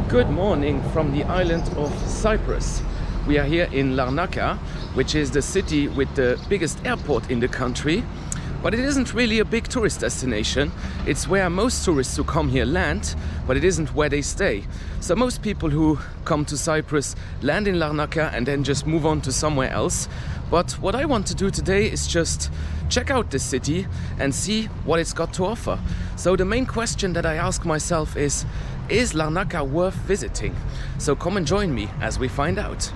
Good morning from the island of Cyprus. We are here in Larnaca, which is the city with the biggest airport in the country. But it isn't really a big tourist destination. It's where most tourists who come here land, but it isn't where they stay. So most people who come to Cyprus land in Larnaca and then just move on to somewhere else. But what I want to do today is just check out this city and see what it's got to offer. So the main question that I ask myself is Larnaca worth visiting? So come and join me as we find out.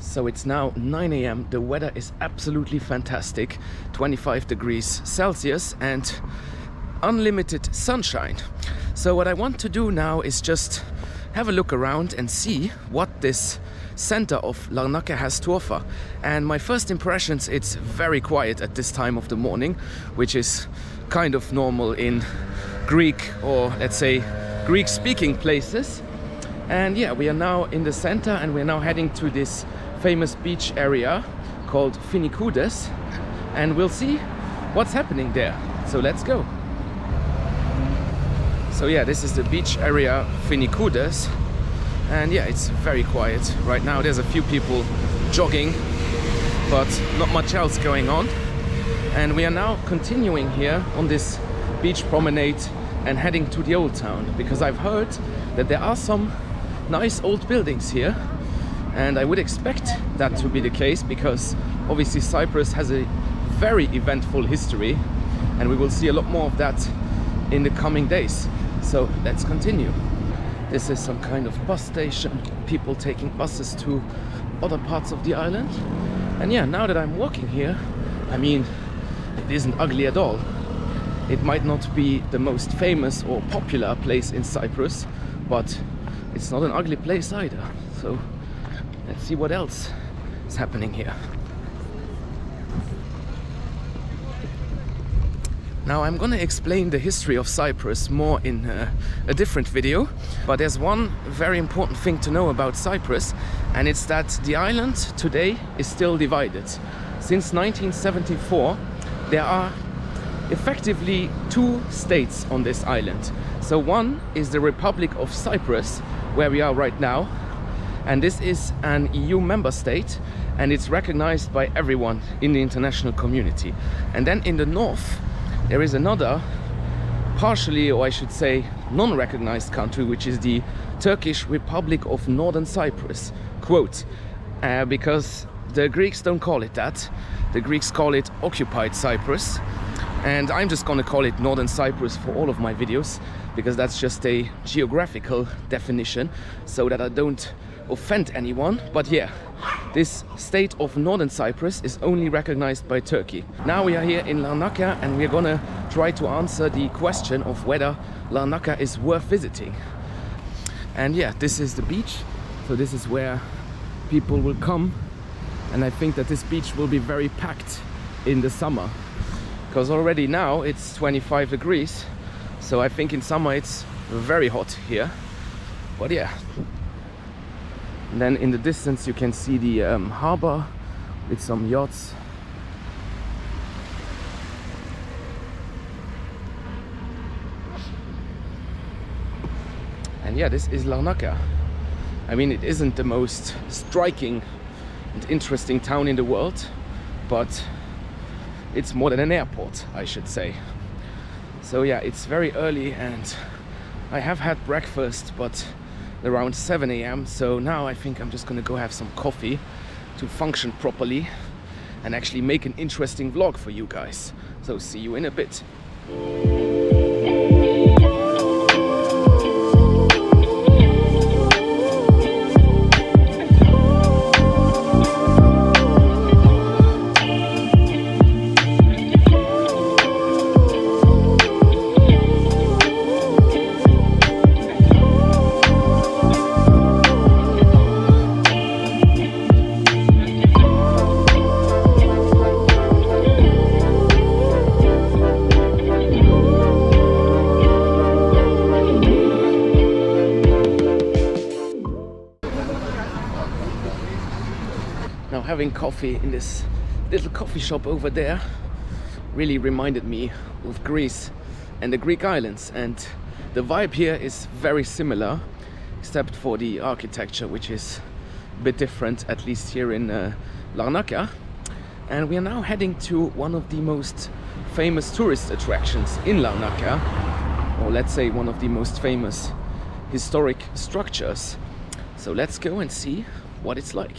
So it's now 9 AM, the weather is absolutely fantastic, 25 degrees Celsius and unlimited sunshine. So what I want to do now is just have a look around and see what this center of Larnaca has to offer. And my first impressions, it's very quiet at this time of the morning, which is kind of normal in Greek or let's say Greek-speaking places. And yeah, we are now in the center and we're now heading to this famous beach area called Finikoudes, and we'll see what's happening there. So let's go. So yeah, this is the beach area Finikoudes, and yeah, it's very quiet right now. There's a few people jogging, but not much else going on. And we are now continuing here on this beach promenade and heading to the old town, because I've heard that there are some nice old buildings here. And I would expect that to be the case because obviously Cyprus has a very eventful history and we will see a lot more of that in the coming days. So let's continue. This is some kind of bus station, people taking buses to other parts of the island. And yeah, now that I'm walking here, I mean, it isn't ugly at all. It might not be the most famous or popular place in Cyprus, but it's not an ugly place either. So let's see what else is happening here. Now I'm gonna explain the history of Cyprus more in a different video, but there's one very important thing to know about Cyprus, and it's that the island today is still divided. Since 1974 there are effectively two states on this island. So one is the Republic of Cyprus, where we are right now, and this is an EU member state and it's recognized by everyone in the international community. And then in the north there is another partially, or I should say non-recognized country, which is the Turkish Republic of Northern Cyprus, quote, because the Greeks don't call it that. The Greeks call it occupied Cyprus, and I'm just gonna call it Northern Cyprus for all of my videos because that's just a geographical definition so that I don't offend anyone. But yeah, this state of Northern Cyprus is only recognized by Turkey. Now we are here in Larnaca and we're gonna try to answer the question of whether Larnaca is worth visiting. And yeah, this is the beach, so this is where people will come, and I think that this beach will be very packed in the summer because already now it's 25 degrees, so I think in summer it's very hot here. But yeah, and then in the distance you can see the harbor with some yachts. And yeah, this is Larnaca. I mean, it isn't the most striking and interesting town in the world, but it's more than an airport, I should say. So yeah, it's very early and I have had breakfast, but around 7 AM. So now I think I'm just gonna go have some coffee to function properly and actually make an interesting vlog for you guys. So see you in a bit. having coffee in this little coffee shop over there really reminded me of Greece and the Greek islands, and the vibe here is very similar, except for the architecture, which is a bit different, at least here in Larnaca. And we are now heading to one of the most famous tourist attractions in Larnaca, or let's say one of the most famous historic structures. So let's go and see what it's like.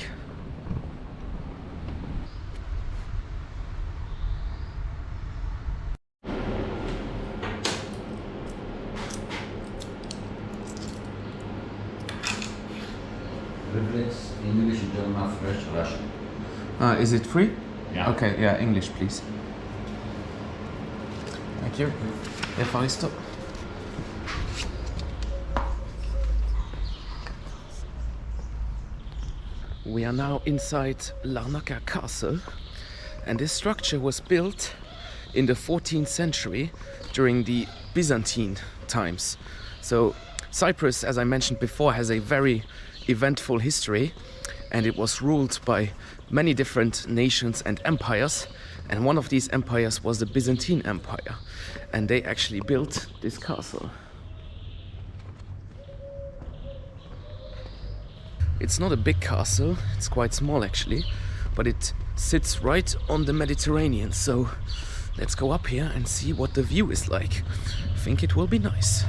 Reflex, English, German, French, Russian. Is it free? Yeah. Okay, yeah, English, please. Thank you. If I stop. We are now inside Larnaca Castle, and this structure was built in the 14th century during the Byzantine times. So Cyprus, as I mentioned before, has a very eventful history, and it was ruled by many different nations and empires, and one of these empires was the Byzantine Empire, and they actually built this castle. It's not a big castle, it's quite small actually, but it sits right on the Mediterranean, so let's go up here and see what the view is like. I think it will be nice.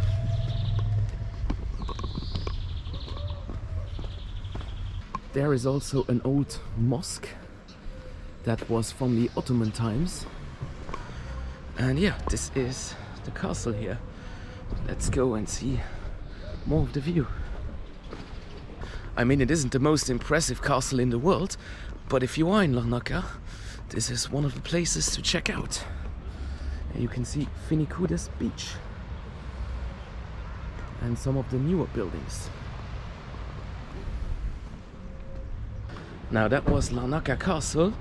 There is also an old mosque that was from the Ottoman times. And yeah, this is the castle here. Let's go and see more of the view. I mean, it isn't the most impressive castle in the world, but if you are in Larnaca, this is one of the places to check out. And you can see Finicoudes Beach and some of the newer buildings. Now that was Larnaca Castle,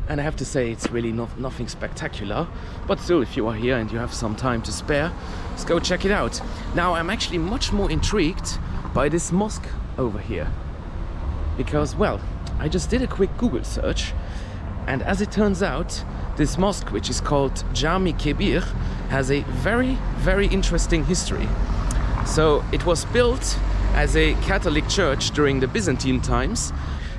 and I have to say it's really nothing spectacular, but still, if you are here and you have some time to spare, let's go check it out. Now I'm actually much more intrigued by this mosque over here, because, well, I just did a quick Google search, and as it turns out, this mosque, which is called Jami Kebir, has a very, very interesting history. So it was built as a Catholic church during the Byzantine times,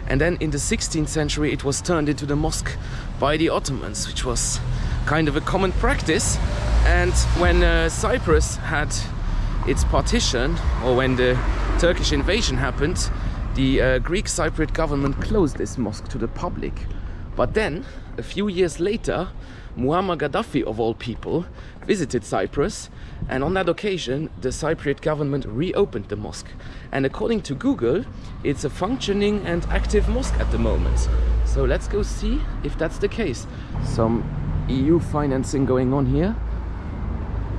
and then in the 16th century it was turned into the mosque by the Ottomans, which was kind of a common practice. And when Cyprus had its partition, or when the Turkish invasion happened, the Greek Cypriot government closed this mosque to the public. But then, a few years later, Muammar Gaddafi, of all people, visited Cyprus, and on that occasion the Cypriot government reopened the mosque. And according to Google, it's a functioning and active mosque at the moment. So let's go see if that's the case. Some EU financing going on here,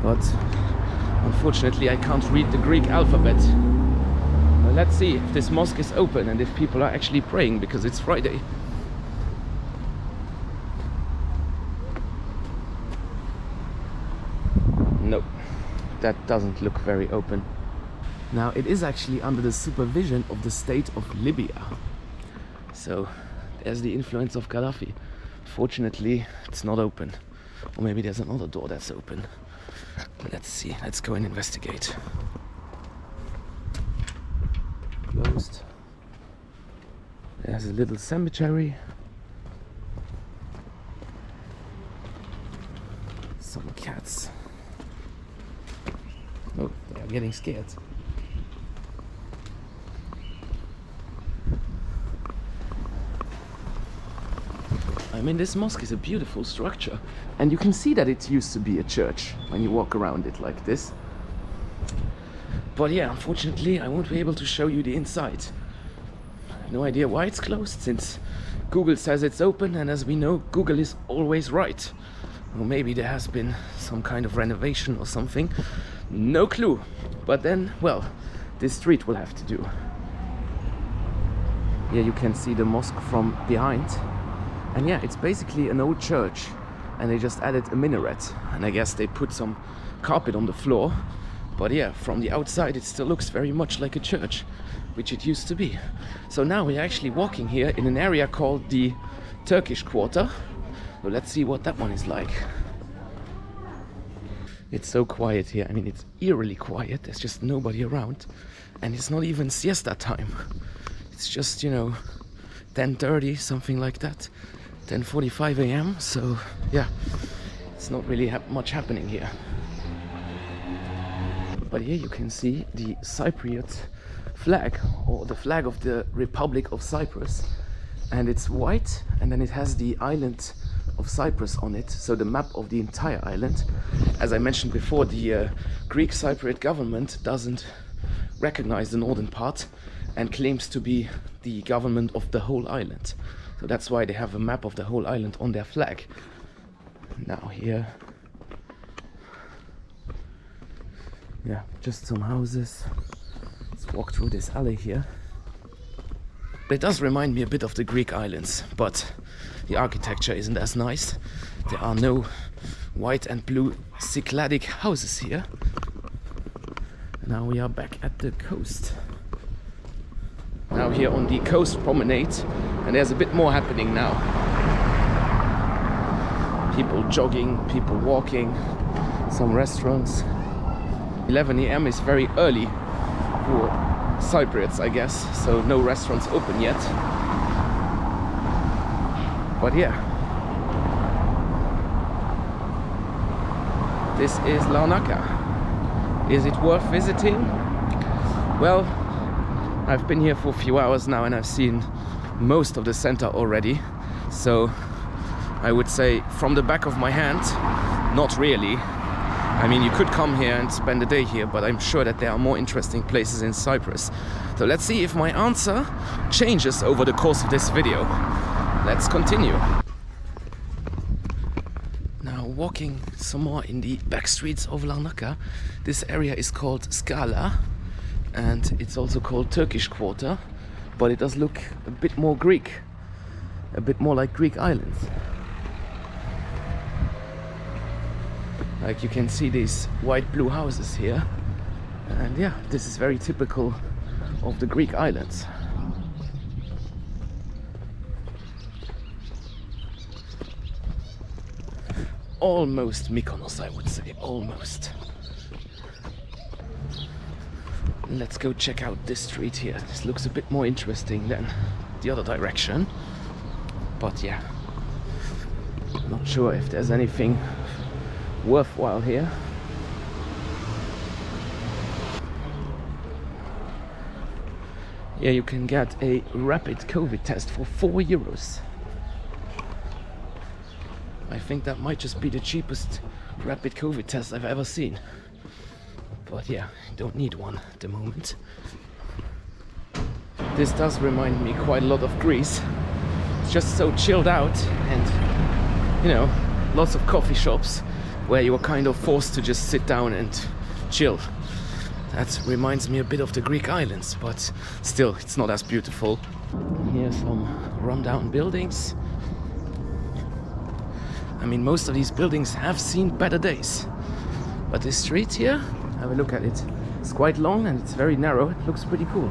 but unfortunately I can't read the Greek alphabet. Let's see if this mosque is open and if people are actually praying, because it's Friday. No, that doesn't look very open. Now, it is actually under the supervision of the state of Libya. So there's the influence of Gaddafi. Fortunately, it's not open. Or maybe there's another door that's open. Let's see, let's go and investigate. Closed. There's a little cemetery. Some cats. Oh, they are getting scared. I mean, this mosque is a beautiful structure, and you can see that it used to be a church when you walk around it like this. But yeah, unfortunately, I won't be able to show you the inside. No idea why it's closed, since Google says it's open, and as we know, Google is always right. Or maybe there has been some kind of renovation or something. No clue. But then, well, this street will have to do. Here you can see the mosque from behind. And yeah, it's basically an old church, and they just added a minaret. And I guess they put some carpet on the floor. But yeah, from the outside it still looks very much like a church, which it used to be. So now we're actually walking here in an area called the Turkish Quarter. So let's see what that one is like. It's so quiet here. I mean, it's eerily quiet. There's just nobody around. And it's not even siesta time. It's just, you know, 10:30, something like that. 10:45 a.m. So yeah, it's not really much happening here. But here you can see the Cypriot flag, or the flag of the Republic of Cyprus. And it's white, and then it has the island of Cyprus on it, so the map of the entire island. As I mentioned before, the Greek Cypriot government doesn't recognize the northern part and claims to be the government of the whole island. So that's why they have a map of the whole island on their flag. Now here, yeah, just some houses. Let's walk through this alley here. It does remind me a bit of the Greek islands, but the architecture isn't as nice. There are no white and blue Cycladic houses here. Now we are back at the coast. Now here on the coast promenade, and there's a bit more happening now. People jogging, people walking, some restaurants. 11 a.m. is very early for Cypriots, I guess, so no restaurants open yet. But yeah, this is Larnaca. Is it worth visiting? Well, I've been here for a few hours now and I've seen most of the center already. So I would say from the back of my hand, not really. I mean, you could come here and spend a day here, but I'm sure that there are more interesting places in Cyprus. So let's see if my answer changes over the course of this video. Let's continue. Now walking some more in the back streets of Larnaca. This area is called Scala, and it's also called Turkish Quarter, but it does look a bit more Greek, a bit more like Greek islands. Like you can see these white blue houses here, and yeah, this is very typical of the Greek islands. Almost Mykonos, I would say, almost. Let's go check out this street here. This looks a bit more interesting than the other direction, but yeah, not sure if there's anything worthwhile here. Yeah, you can get a rapid COVID test for €4. I think that might just be the cheapest rapid COVID test I've ever seen. But yeah, you don't need one at the moment. This does remind me quite a lot of Greece. It's just so chilled out, and you know, lots of coffee shops where you are kind of forced to just sit down and chill. That reminds me a bit of the Greek islands, but still, it's not as beautiful. Here's some rundown buildings. I mean, most of these buildings have seen better days. But this street here, have a look at it. It's quite long and it's very narrow. It looks pretty cool.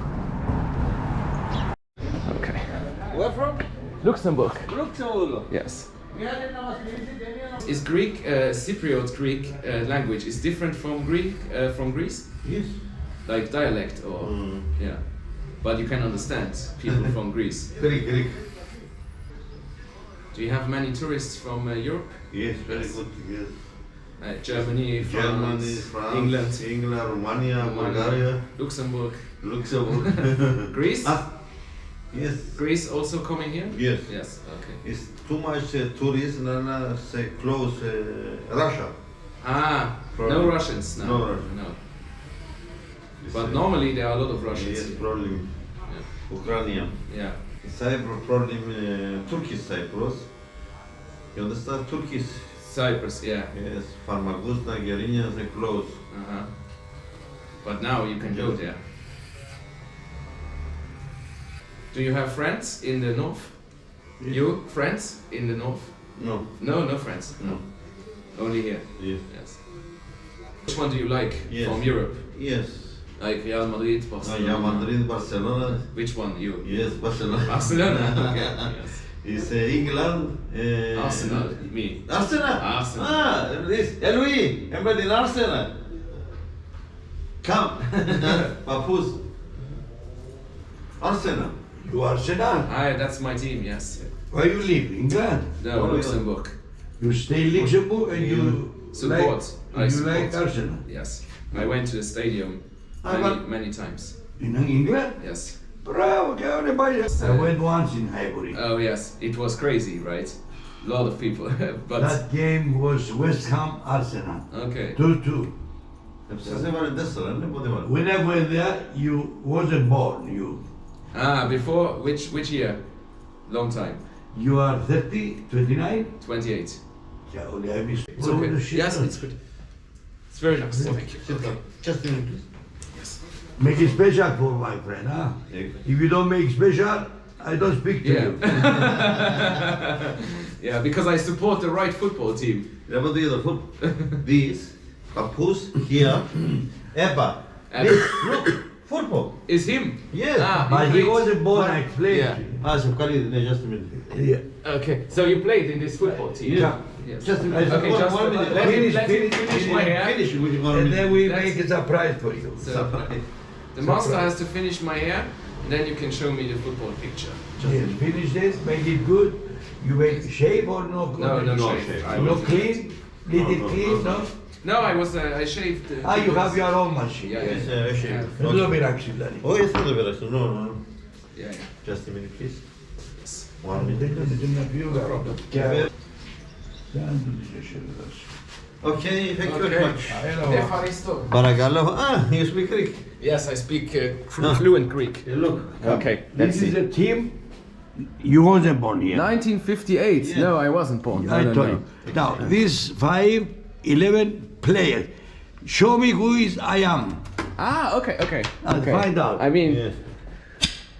Okay. Where from? Luxembourg. Luxembourg. Yes. Is Greek, Cypriot Greek language is different from Greek from Greece? Yes. Like dialect or yeah, but you can understand people from Greece. Greek. Do you have many tourists from Europe? Yes, very good. Yes. Germany, France, France, England, Romania, Bulgaria, Luxembourg. Greece? Yes. Greece also coming here? Yes. Yes. Okay. It's too much tourism and say close Russia. Ah, Problem. no Russians now. No Russian. No. But normally there are a lot of Russians. Yes, here. problem. Yeah. Ukrainian. Yeah. Cyprus problem. Turkish Cyprus. You understand Turkish? Cyprus, yeah. Yes. Farmagus, Nigerians, they close. Uh-huh. But now you can go there. Do you have friends in the north? Yes. You friends in the north? No. No, no friends. No. Only here. Yes. Yes. Which one do you like Yes. from Europe? Yes. Like Real Madrid, Barcelona? Real Madrid, Barcelona. Which one, you? Yes, Barcelona. Barcelona, okay. Yes. It's England. Arsenal, me. Arsenal. Arsenal. Ah, this. Louis, everybody in Arsenal. Come. Papus. Arsenal. You Arsenal? Aye, that's my team, yes. Where you live? England? No, Luxembourg. You stay in Luxembourg and you Support. I you support. like Arsenal? Yes. I went to the stadium many times. In England? Yes. Bravo, che ore vai? I went once in Highbury. Oh yes, it was crazy, right? A lot of people, but That game was West Ham Arsenal. okay. 2-2. Siz de var desler, ne bu var? When I went there, you wasn't born. Before which year? Long time. You are 30, 29? 28. Yeah, only I miss. It's okay. Yes, it's good. It's very nice. Thank you. Sit down. Just a minute, please. Make it special for my friend, huh? If you don't make special, I don't speak to you. Yeah, because I support the right football team. Yeah, but the other foot. This, Papus, here, Eba. And Look, football. is him? Yes. But he played. wasn't born, Yeah. I explained Yeah. to you. Asif Khalid, just a minute. Yeah. Okay, so you played in this football team? Yeah. Yes. Just a minute. Okay, just one minute. let Finish, me finish, finish my hair. Finish with 1 And minute. then we That's- make a surprise for you. So, the master has to finish my hair, and then you can show me the football picture. Yes, finish this, make it good. You make shave or no? No, no, No shave. shave. I No will- clean? Little no, clean, no? No, I shaved. You have your own machine. Yeah, Yes, yeah. şey. Yeah. No bir aksileri. Oh, yes, no, no, no, no. Yeah, yeah. Just a minute, please. Yes. 1 minute. Okay, thank you very much. Efaristo. Barakallah. Ah, you speak Greek. Yes, I speak fluent Greek. Look. Okay, let's This is see. a team. You wasn't born here. 1958. Yeah. No, I wasn't born. I No, told no, you. Now, these 11 players. Show me who is I am. Ah, okay, okay. I'll okay. find out. I mean, Yes.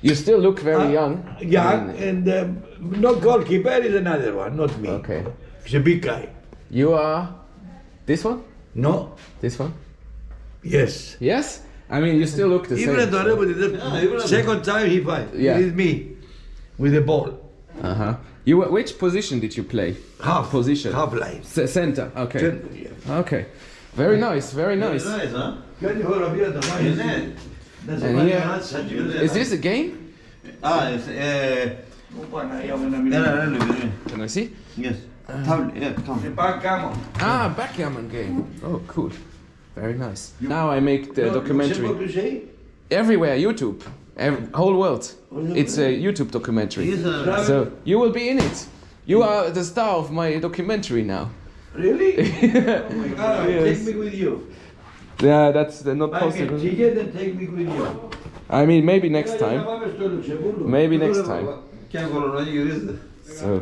you still look very young. Young, I mean, and not goalkeeper is another one, not me. Okay. He's a big guy. You are this one? No? This one? Yes. Yes? I mean, you still look the same. Even though so- the second time he fight. Yeah. It is me with the ball. Uh-huh. You were, which position did you play? Half Position. Half line. Center. Okay. Yeah. Okay. Very nice. Very nice. Nice, huh? Can you hold up here? The Is it? That's And why here- I'm not such a- Is this a game? Ah, it's Can I see? yes. Table, yeah, come. Backgammon. Ah, backgammon game. Oh, cool. Very nice. Now I make the documentary. What you say? Everywhere, YouTube. Whole world. It's a YouTube documentary. He's a- So you will be in it. You are the star of my documentary now. Really? Oh my God, Yes. take me with you. Yeah, that's not Buy me a possible. ticket and take me with you. I mean, maybe next time. Maybe next time. Can go on yürüyüz de. So,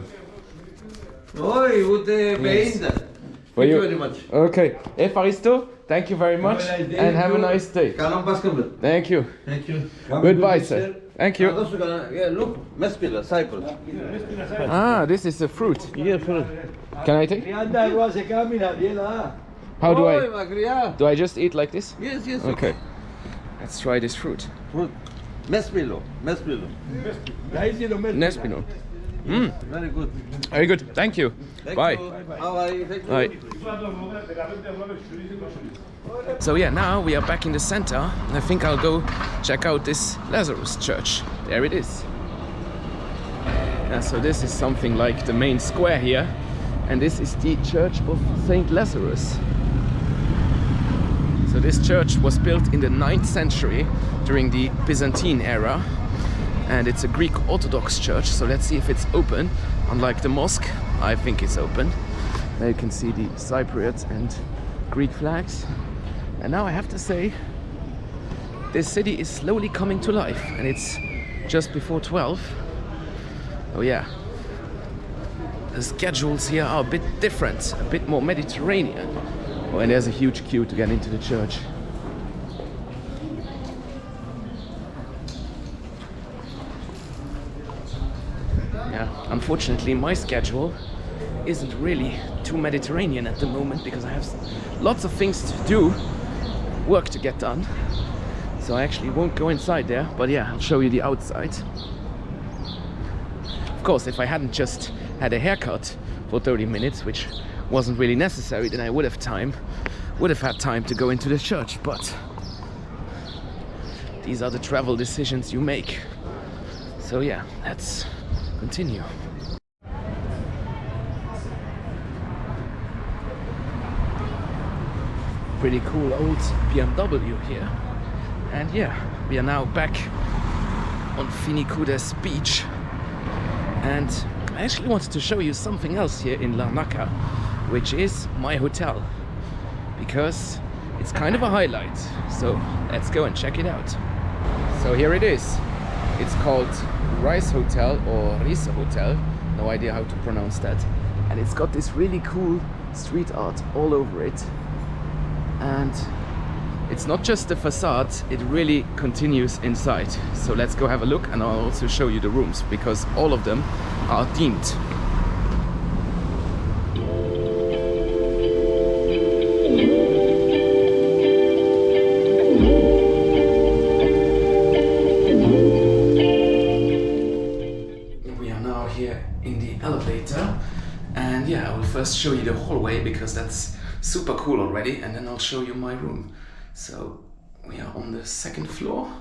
Oy, bu de beğendi. for Thank you you. very much. Okay. Efaristo, thank you very much. Have a nice day, And have a you. nice day. Kalan başka bir. Thank you. Thank you. Goodbye, sir. Thank you. Also gonna, yeah, look, Mespila, Cyprus. Ah, this is a fruit. Yeah, fruit. Can I take? How do Oy, I? bak ya. Do I just eat like this? Yes, yes. Okay. Let's try this fruit. Fruit. Mespilo, Mespilo. Nespino. Mm, Very good. very good. Thank you. Thank Bye. you. Bye. Thank you. Bye. So yeah, now we are back in the center. I think I'll go check out this Lazarus church. There it is. Yeah, so this is something like the main square here. And this is the Church of Saint Lazarus. So this church was built in the 9th century during the Byzantine era. And it's a Greek Orthodox church, so let's see if it's open. Unlike the mosque, I think it's open. Now you can see the Cypriot and Greek flags. And now I have to say, this city is slowly coming to life, and it's just before 12. Oh yeah. The schedules here are a bit different, a bit more Mediterranean. Oh, and there's a huge queue to get into the church. Yeah, unfortunately my schedule isn't really too Mediterranean at the moment because I have lots of things to do, work to get done. So I actually won't go inside there, but yeah, I'll show you the outside. Of course, if I hadn't just had a haircut for 30 minutes, which wasn't really necessary, then I would have had time to go into the church, but these are the travel decisions you make. So yeah, let's continue. Pretty cool old BMW here. And yeah, we are now back on Finikudes beach. And I actually wanted to show you something else here in Larnaca, which is my hotel, because it's kind of a highlight. So let's go and check it out. So here it is. It's called Rice Hotel or Rice Hotel. No idea how to pronounce that. And it's got this really cool street art all over it. And it's not just the facade, it really continues inside. So let's go have a look, and I'll also show you the rooms, because all of them are themed. We are now here in the elevator, and yeah, I will first show you the hallway because that's super cool already, and then I'll show you my room. So we are on the second floor.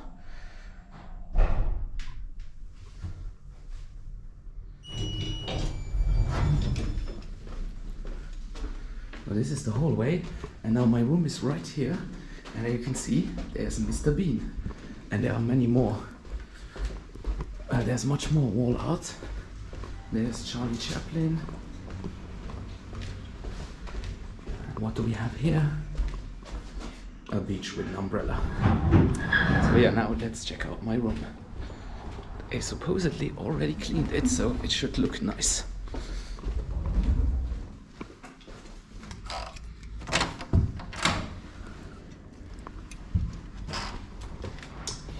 Well, this is the hallway, and now my room is right here, and as you can see there's Mr. Bean, and there are many more. There's much more wall art. There's Charlie Chaplin. What do we have here? A beach with an umbrella. So yeah, now let's check out my room. I supposedly already cleaned it, so it should look nice.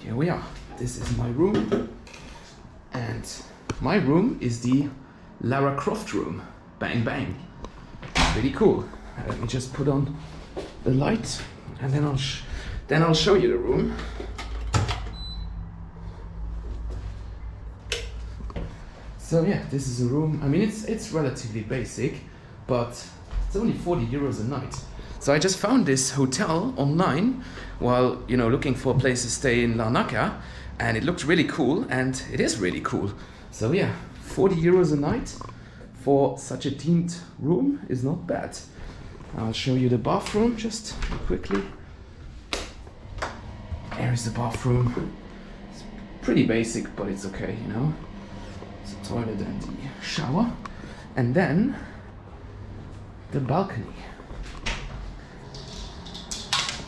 Here we are. This is my room. And my room is the Lara Croft room. Bang bang. Pretty cool. Let me just put on the light, and then I'll show you the room. So yeah, this is a room. I mean, it's relatively basic, but it's only 40 euros a night. So I just found this hotel online while, you know, looking for a place to stay in Larnaca, and it looked really cool, and it is really cool. So yeah, 40 euros a night for such a themed room is not bad. I'll show you the bathroom just quickly. There is the bathroom. It's pretty basic, but it's okay, you know. It's a toilet and the shower. And then the balcony.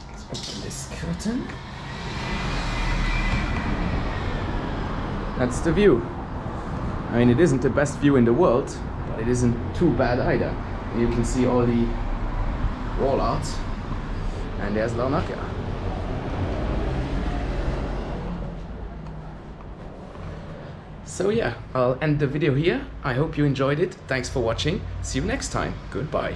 Let's open this curtain. That's the view. I mean, it isn't the best view in the world, but it isn't too bad either. You can see all the wall art, and there's Larnaca. So yeah, I'll end the video here. I hope you enjoyed it. Thanks for watching. See you next time. Goodbye.